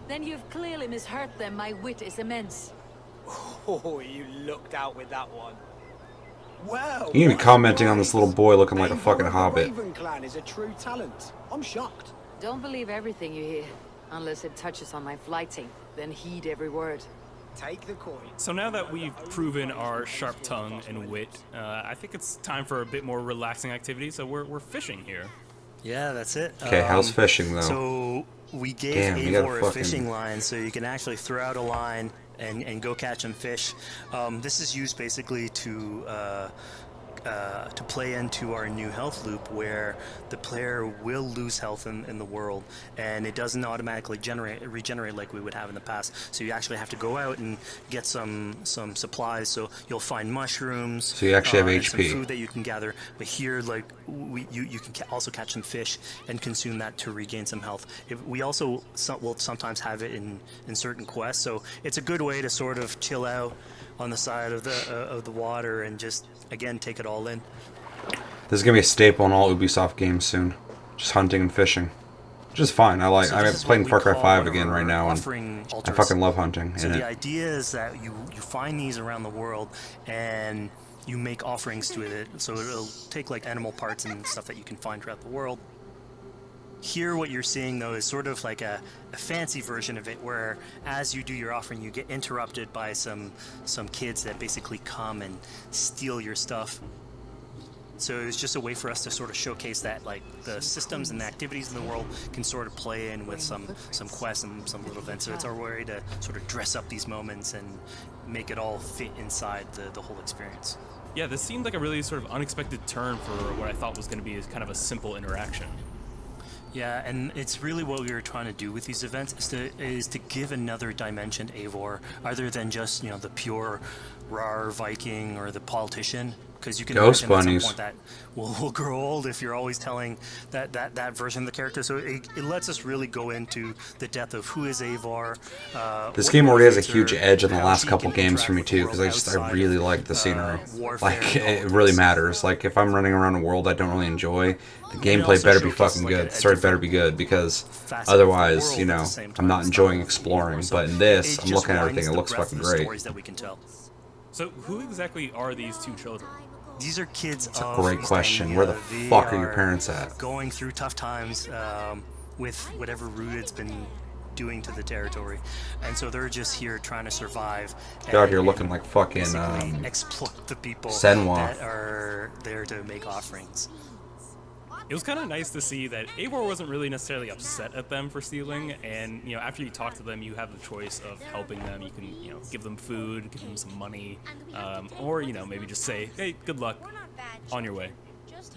Then you've clearly misheard them. My wit is immense. Oh, you looked out with that one. Well, You can be commenting on this little boy looking like a Eivor fucking of the hobbit. Raven clan is a true talent. I'm shocked. Don't believe everything you hear, unless it touches on my flighting. Then heed every word. Take the coin. So now that we've proven our sharp tongue and wit, I think it's time for a bit more relaxing activity. So we're fishing here. Yeah, that's it. Okay, how's fishing, though? So we gave Damn, you gotta Eivor a fucking- fishing line, so you can actually throw out a line and go catch some fish. This is used basically to play into our new health loop, where the player will lose health in the world, and it doesn't automatically regenerate like we would have in the past. So you actually have to go out and get some supplies. So you'll find mushrooms. So you actually have and some HP. food that you can gather. But here, like you can also catch some fish and consume that to regain some health. We also will sometimes have it in certain quests. So it's a good way to sort of chill out on the side of the water and just again take it all in. This is gonna be a staple in all Ubisoft games soon. Just hunting and fishing. Which is fine. I'm This is playing what Far we Cry call 5 one of again our right now, and offering I altars. fucking love hunting. So in the it. idea is that you find these around the world and you make offerings to it. So it'll take like animal parts and stuff that you can find throughout the world. Here what you're seeing though is sort of like a fancy version of it, where as you do your offering you get interrupted by some kids that basically come and steal your stuff. So it's just a way for us to sort of showcase that like the systems and the activities in the world can sort of play in with some quests and some little events. So it's our way to sort of dress up these moments and make it all fit inside the whole experience. Yeah, this seemed like a really sort of unexpected turn for what I thought was going to be kind of a simple interaction. Yeah, and it's really what we were trying to do with these events is to give another dimension to Eivor, other than just the pure rar Viking or the politician. Because you can Ghost imagine bunnies. at some point that will grow old if you're always telling that version of the character. So it lets us really go into the depth of who is Eivor. This what game already has a motivates her, huge edge in the how last she couple can games for me interact with too, the because world I outside really of, like the scenery. warfare Like and it politics. really matters. Like if I'm running around a world I don't really enjoy, the gameplay also better be showcases, fucking like, good. a The story better be different good, because facet of the otherwise, world at the same I'm not time. enjoying It's exploring. so But in this, it I'm just looking at widens everything. It the looks breadth fucking of the great. stories that we can tell. So who exactly are these two children? These are kids That's a of great East question. Anglia. Where the They fuck are your parents at? Going through tough times with whatever Rooted's been doing to the territory, and so they're just here trying to survive. They're out here and looking like fucking basically exploit the people Senwa. that are there to make offerings. It was kind of nice to see that Eivor wasn't really necessarily upset at them for stealing, and after you talk to them, you have the choice of helping them. You can give them food, give them some money, or maybe just say, hey, good luck, on your way.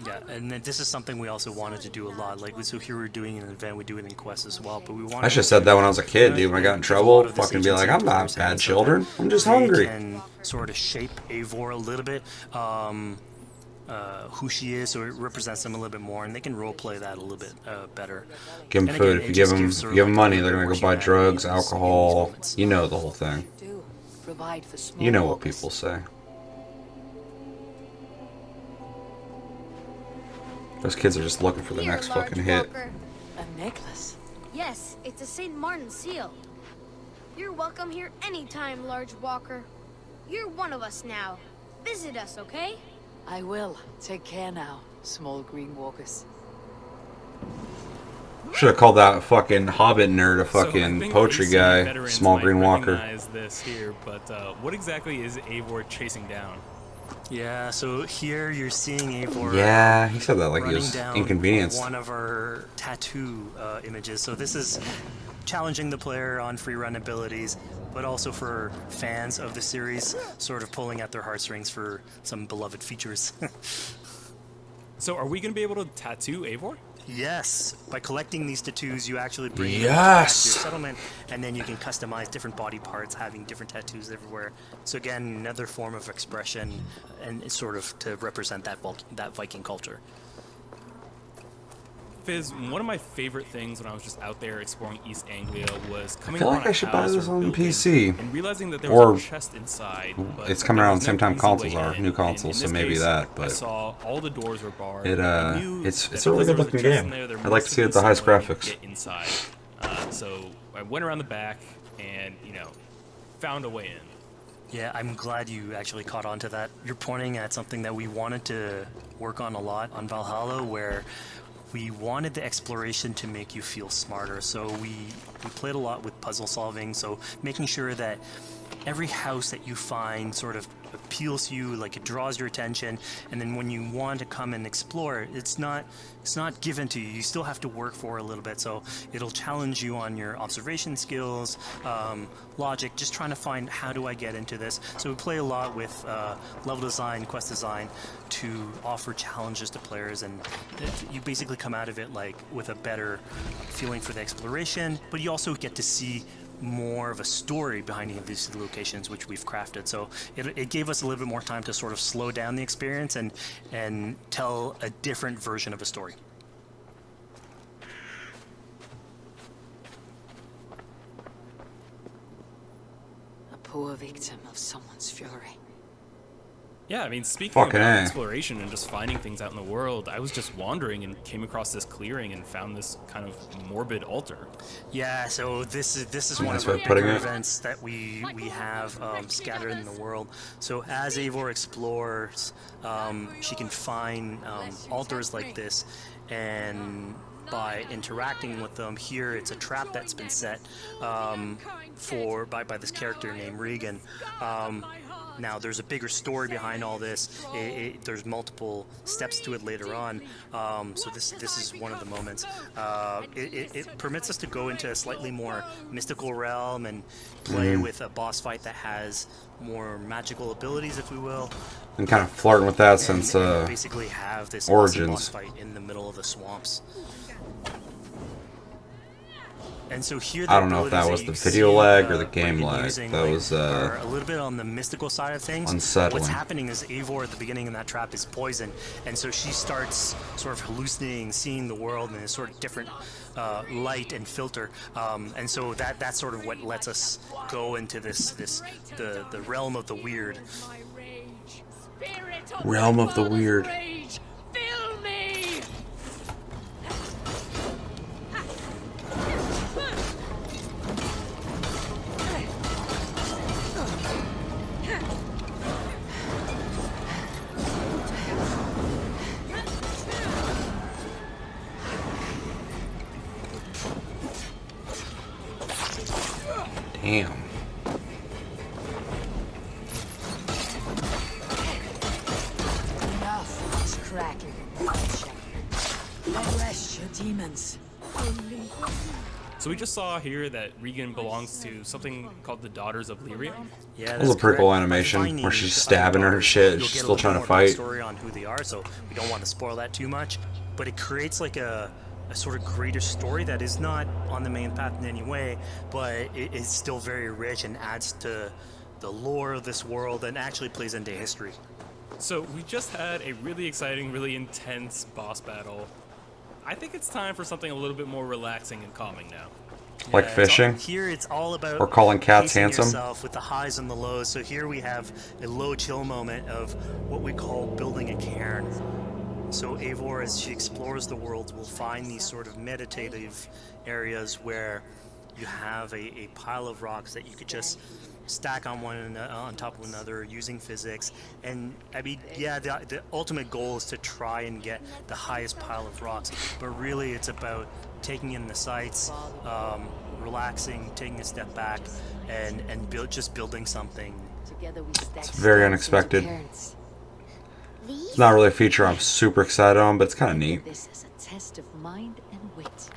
Yeah, and then this is something we also wanted to do a lot. Like, so here we're doing an event, we do it in quests as well. But we wanted. I should have said that when I was a kid, dude. When I got in trouble, fucking be like, I'm not bad children. I'm just hungry. They can sort of shape Eivor a little bit, who she is, so it represents them a little bit more, and they can role play that a little bit better. Give them And food. again, If it you give just them, gives her, give them like, money, a they're little gonna go more buy drugs, humanity in these alcohol. moments. You know the whole thing. Do provide for small You know what walkers. people say. Those kids are just looking for the Here, next large fucking hit. walker. A necklace? Yes, it's a St. Martin seal. You're welcome here anytime, large walker. You're one of us now. Visit us, okay? I will. Take care now, small green walkers. Should have called that fucking Hobbit nerd a So I fucking think poetry AC guy. veterans Small might green walker. recognize this here, but what exactly is Eivor chasing down? Yeah, so here you're seeing Eivor. Yeah, he said that like he running was down inconvenienced. one of our tattoo images. So this is challenging the player on free run abilities, but also for fans of the series, sort of pulling at their heartstrings for some beloved features. So are we going to be able to tattoo Eivor? Yes, by collecting these tattoos, you actually bring them Yes! back to your settlement, and then you can customize different body parts, having different tattoos everywhere. So again, another form of expression, and it's sort of to represent that Viking culture. Fizz, one of my favorite things when I was just out there exploring East Anglia was coming feel like upon a I should buy house this or on building PC. and realizing that there Or was a chest inside. But it's coming there around was the same no time easy consoles way are, in. new And consoles, in so this maybe case, that, I but saw all the doors were barred. it, and I knew it's that a really because good there was looking a chest game. in there, there I'd like to must see have it at the been high some way to graphics. get inside. So I went around the back and, found a way in. Yeah, I'm glad you actually caught on to that. You're pointing at something that we wanted to work on a lot on Valhalla, where we wanted the exploration to make you feel smarter. So we played a lot with puzzle solving, so making sure that every house that you find sort of appeals to you, like it draws your attention, and then when you want to come and explore, it's not given to you. You still have to work for it a little bit, so it'll challenge you on your observation skills, logic, just trying to find how do I get into this. So we play a lot with level design, quest design to offer challenges to players, and you basically come out of it like with a better feeling for the exploration, but you also get to see more of a story behind any of these locations which we've crafted. So it gave us a little bit more time to sort of slow down the experience and tell a different version of a story. A poor victim of someone's fury. Yeah, I mean, speaking Fucking about A. exploration and just finding things out in the world, I was just wandering and came across this clearing and found this kind of morbid altar. Yeah, so this is one Nice of our way of putting bigger it. events that we have scattered in the world. So as Eivor explores, she can find altars like this, and by interacting with them, here it's a trap that's been set by this character named Regan. Now, there's a bigger story behind all this. There's multiple steps to it later on. So this is one of the moments. It permits us to go into a slightly more mystical realm and play with a boss fight that has more magical abilities, if we will. And kind of flirting with that And since basically have this Origins. awesome boss fight in the middle of the swamps. And so here, I don't know if that was the video lag or the game lag. That was are a little bit on the mystical side of things. unsettling. What's happening is Eivor at the beginning in that trap is poison, and so she starts sort of hallucinating, seeing the world in a sort of different light and filter. And so that's sort of what lets us go into the realm of the weird. Realm of the weird. Fill me! Damn. Enough of this crackling and bloodshed. Arrest your demons. So we just saw here that Regan belongs to something called the Daughters of Lyria. Yeah, That was a that's pretty cool correct. animation By finding where she's the stabbing her daughters, shit. you'll She's get a still little trying to more fight. backstory on who they are, so we don't want to spoil that too much. But it creates like a sort of greater story that is not on the main path in any way, but it is still very rich and adds to the lore of this world and actually plays into history. So we just had a really exciting, really intense boss battle. I think it's time for something a little bit more relaxing and calming now. Like It's fishing? here it's all about Or calling cats pacing handsome? yourself with the highs and the lows. So here we have a low chill moment of what we call building a cairn. So So Eivor, as she explores the world, will find these sort of meditative areas where you have a pile of rocks that you could just stack on top of another using physics. And I mean, yeah, the ultimate goal is to try and get the highest pile of rocks, but really it's about taking in the sights, relaxing, taking a step back, and just building something. It's very unexpected. It's not really a feature I'm super excited on, but it's kind of neat. This is a test of mind and wit.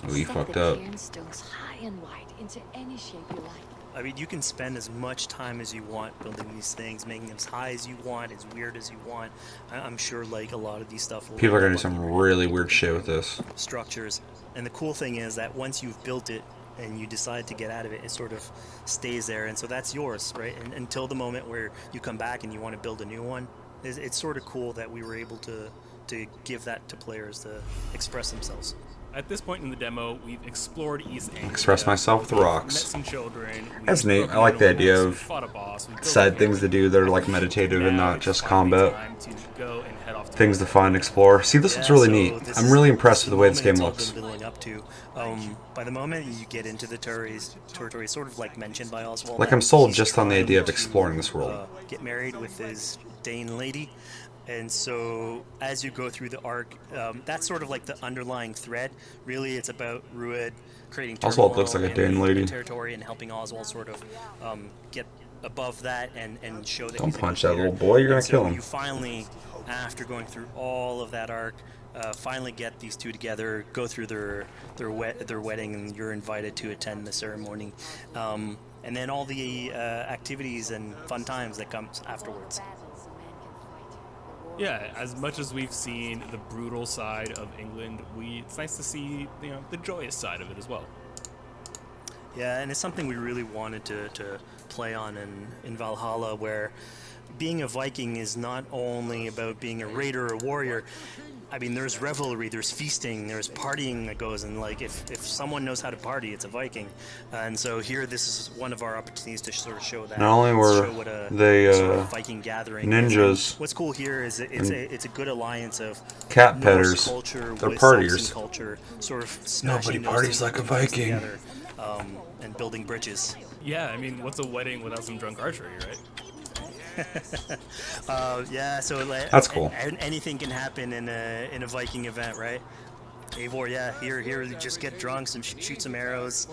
Oh, you fucked up. Stones high and wide into any shape you like. I mean, you can spend as much time as you want building these things, making them as high as you want, as weird as you want. I'm sure, like, a lot of these stuff will People are gonna do some really weird shit with this. Structures. And the cool thing is that once you've built it and you decide to get out of it, it sort of stays there. And so that's yours, right? And until the moment where you come back and you want to build a new one, it's sort of cool that we were able to give that to players to express themselves. At this point in the demo, we've explored East Anglia. Express myself with Met rocks. some children. That's neat. I like the idea of side things to do that are like meditative and not just combat. Things to find and explore. See, this looks really neat. I'm really impressed with the way this game looks. By the moment you get into the territory, sort of like mentioned by Oswald. Like I'm sold just on the idea of exploring this world. Get married with his Dane lady. And so, as you go through the arc, that's sort of like the underlying thread. Really, it's about Rued creating Oswald looks like a Dane lady. Territory and helping Oswald sort of get above that and show that. Don't he's a punch good that leader. little boy. You're gonna And so kill him. You finally, after going through all of that arc, finally get these two together, go through their wedding, and you're invited to attend the ceremony, and then all the activities and fun times that comes afterwards. Yeah, as much as we've seen the brutal side of England, it's nice to see the joyous side of it as well. Yeah, and it's something we really wanted to play on in Valhalla, where being a Viking is not only about being a raider or a warrior. I mean, there's revelry, there's feasting, there's partying that goes, and like if someone knows how to party, it's a Viking. And so here, this is one of our opportunities to sort of show that. Not only were they sort of Viking gathering ninjas, what's cool here is it's a good alliance of cat Norse petters. culture They're with partiers. Saxon culture, sort of Nobody smashing those parties two like a things Viking. together, and building bridges. Yeah, I mean, what's a wedding without some drunk archery, right? Yeah, so that's cool. Anything can happen in a Viking event, right? Eivor, yeah, here, you just get drunk, shoot some arrows.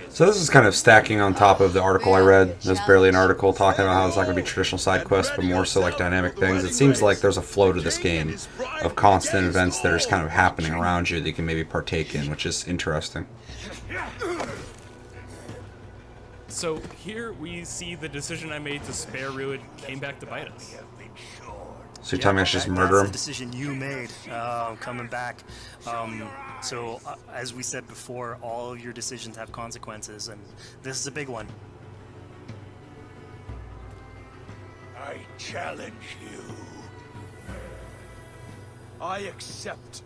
So this is kind of stacking on top of the article I read. There's barely an article talking about how it's not going to be traditional side quests, but more so like dynamic things. It seems like there's a flow to this game of constant events that are just kind of happening around you that you can maybe partake in, which is interesting. So here we see the decision I made to spare Rued came back to bite us. So you're telling me I should just murder That's him? the decision you made, coming back. So as we said before, all of your decisions have consequences, and this is a big one. I challenge you. I accept.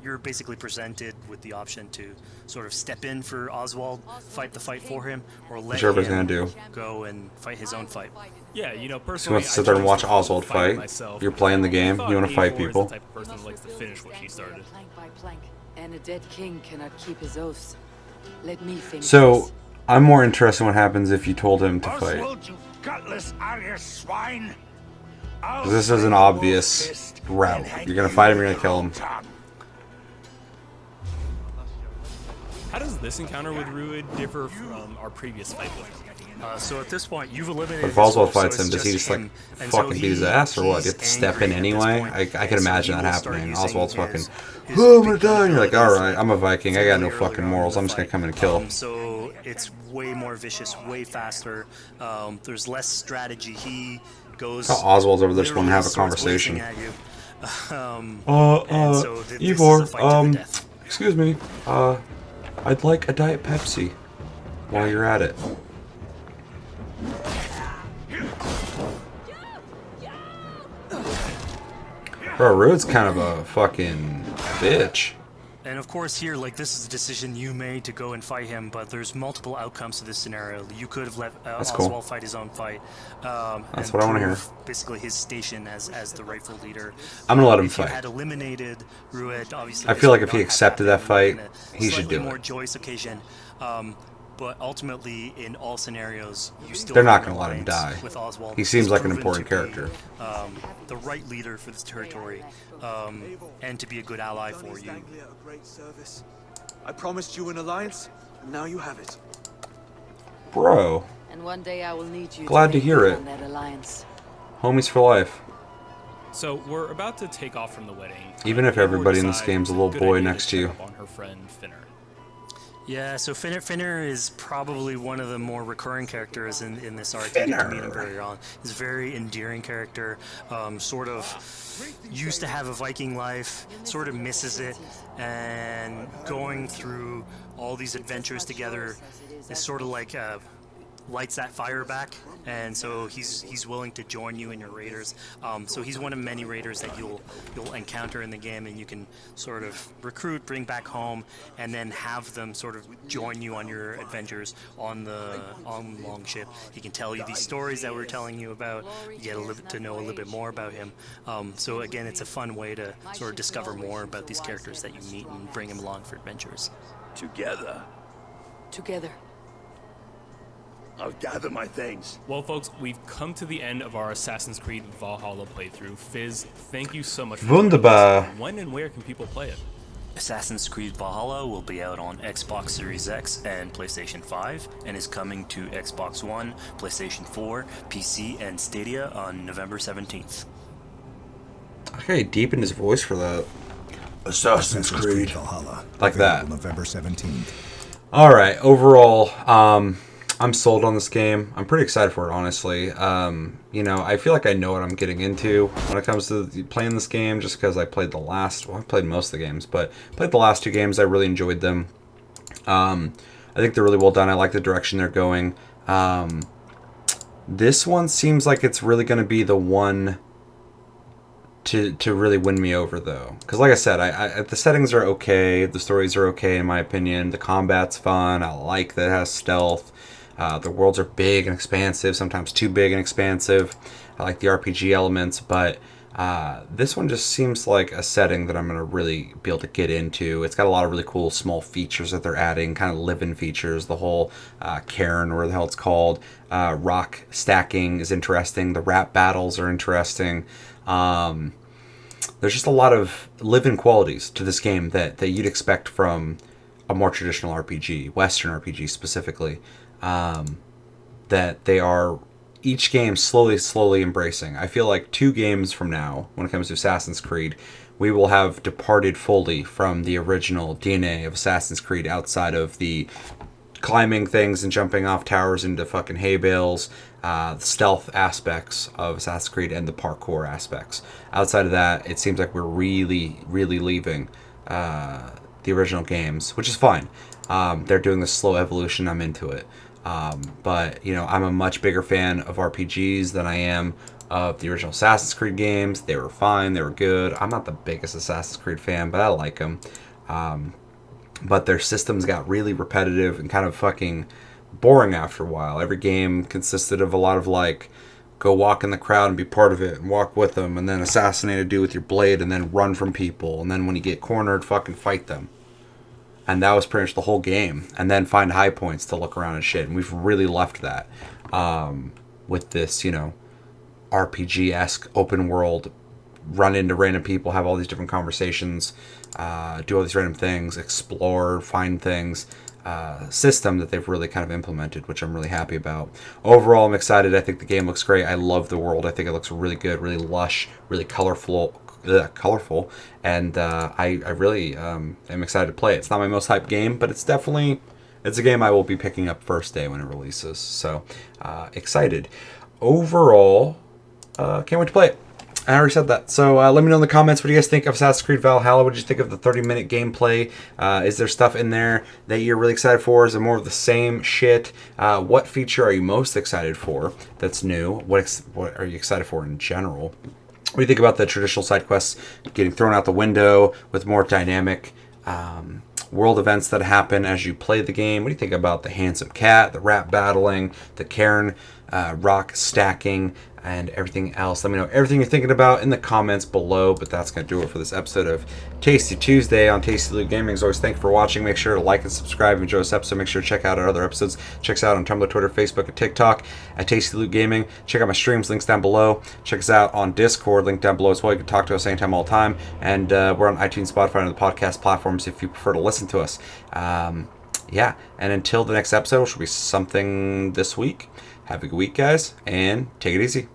You're basically presented with the option to sort of step in for Oswald, fight the fight for him, or let Whichever he's him gonna do. go and fight his own fight. Yeah, So personally, you want to sit there and watch Oswald fight? You're playing the game. You want to fight people. The type of person who likes to finish what she started. Plank by plank, and a dead king cannot keep his oaths. Let me finish So this. I'm more interested in what happens if you told him to fight. Oswald, you gutless Irish swine! 'Cause this is an obvious route. You're gonna fight him. You're gonna kill him. How does this encounter with Rued differ from our previous fight with him? So at this point, you've eliminated. But if Oswald his wolf, fights so him, it's does he just like him. And so fucking beat his ass or what? You have to he's step in angry at this anyway? point. I can And so imagine he that will start happening. using Oswald's fucking, his oh, I'm gonna big die. And you're like, abilities alright, I'm a Viking. I got no fucking morals. I'm just gonna come in and kill. So it's way more vicious, way faster. There's less strategy. He goes. Oswald's over there just wanting to literally have a swords blazing conversation. at you. And so this is a fight to the death. Excuse me. I'd like a Diet Pepsi while you're at it. Bro, Rued's kind of a fucking bitch. And of course here, like, this is a decision you made to go and fight him, but there's multiple outcomes to this scenario. You could have let Oswald cool. fight his own fight. That's and what I want to hear. prove basically his station as the rightful leader. I'm gonna let him if you fight. had eliminated Rued, obviously. I this feel like would if he not have accepted that happened. fight, Been a he should slightly do more it. joyous occasion. But ultimately, in all scenarios, you still They're not have an gonna let him alliance die. with Oswald. He seems He's like an proven important to be, character. the right leader for this territory, and to be a good ally Done for East you. Anglia a great service. I promised you an alliance, and now you have it. Bro, And one day I will need you. Glad to make hear good it. on that alliance. homies for life. So we're about to take off from the wedding. Even if Eivor everybody in this decides game's a it's little good boy idea next to check you. up on her friend Finner. Yeah, so Finner is probably one of the more recurring characters in this arc. You get to meet him very on. He's a very endearing character, sort of used to have a Viking life, sort of misses it, and going through all these adventures together is sort of like lights that fire back, and so he's willing to join you in your raiders. So he's one of many raiders that you'll encounter in the game, and you can sort of recruit, bring back home, and then have them sort of join you on your adventures on Longship. He can tell you these stories that we're telling you about. You get to know a little bit more about him. So again, it's a fun way to sort of discover more about these characters that you meet and bring him along for adventures. Together, Together. I'll gather my things. Well, folks, we've come to the end of our Assassin's Creed Valhalla playthrough. Fizz, thank you so much for Wunderbar. joining us. When and where can people play it? Assassin's Creed Valhalla will be out on Xbox Series X and PlayStation 5, and is coming to Xbox One, PlayStation 4, PC, and Stadia on November 17th. Okay, deepened his voice for that. Assassin's Creed Valhalla. Like that. Available November 17th. All right, overall, I'm sold on this game. I'm pretty excited for it, honestly. I feel like I know what I'm getting into when it comes to playing this game, just because I played I played most of the games, but played the last two games. I really enjoyed them. I think they're really well done. I like the direction they're going. This one seems like it's really going to be the one to really win me over, though, because like I said, I the settings are okay, the stories are okay in my opinion, the combat's fun, I like that it has stealth, the worlds are big and expansive, sometimes too big and expansive. I like the RPG elements, but this one just seems like a setting that I'm going to really be able to get into. It's got a lot of really cool small features that they're adding, kind of live-in features. The whole cairn, or the hell it's called, rock stacking is interesting. The rap battles are interesting. There's just a lot of live-in qualities to this game that you'd expect from a more traditional RPG, Western RPG specifically, that they are each game slowly embracing. I feel like 2 games from now, when it comes to Assassin's Creed, we will have departed fully from the original DNA of Assassin's Creed, outside of the climbing things and jumping off towers into fucking hay bales, the stealth aspects of Assassin's Creed, and the parkour aspects. Outside of that, it seems like we're really leaving the original games, which is fine. They're doing this slow evolution. I'm into it. But, I'm a much bigger fan of RPGs than I am of the original Assassin's Creed games. They were fine. They were good. I'm not the biggest Assassin's Creed fan, but I like them. But their systems got really repetitive and kind of fucking boring after a while. Every game consisted of a lot of go walk in the crowd and be part of it and walk with them, and then assassinate a dude with your blade, and then run from people, and then when you get cornered, fucking fight them. And that was pretty much the whole game. And then find high points to look around and shit. And we've really left that with this, RPG-esque open world, run into random people, have all these different conversations, do all these random things, explore, find things, system that they've really kind of implemented, which I'm really happy about. Overall, I'm excited. I think the game looks great. I love the world. I think it looks really good, really lush, really colorful, and I really am excited to play it. It's not my most hyped game, but it's a game I will be picking up first day when it releases. So excited. Overall, can't wait to play it. I already said that. So let me know in the comments, what do you guys think of Assassin's Creed Valhalla? What did you think of the 30-minute gameplay? Is there stuff in there that you're really excited for? Is it more of the same shit? What feature are you most excited for that's new? What are you excited for in general? What do you think about the traditional side quests getting thrown out the window with more dynamic world events that happen as you play the game. What do you think about the handsome cat, the rat battling, the cairn rock stacking, and everything else? Let me know everything you're thinking about in the comments below. But that's going to do it for this episode of Tasty Tuesday on Tasty Loot Gaming. As always, thank you for watching. Make sure to like and subscribe if you enjoy this episode. Make sure to check out our other episodes. Check us out on Tumblr, Twitter, Facebook, and TikTok at Tasty Loot Gaming. Check out my streams, links down below. Check us out on Discord, link down below as well. You can talk to us anytime, all the time. And we're on iTunes, Spotify, and the podcast platforms if you prefer to listen to us. Yeah, and until the next episode, which will be something this week, have a good week, guys, and take it easy.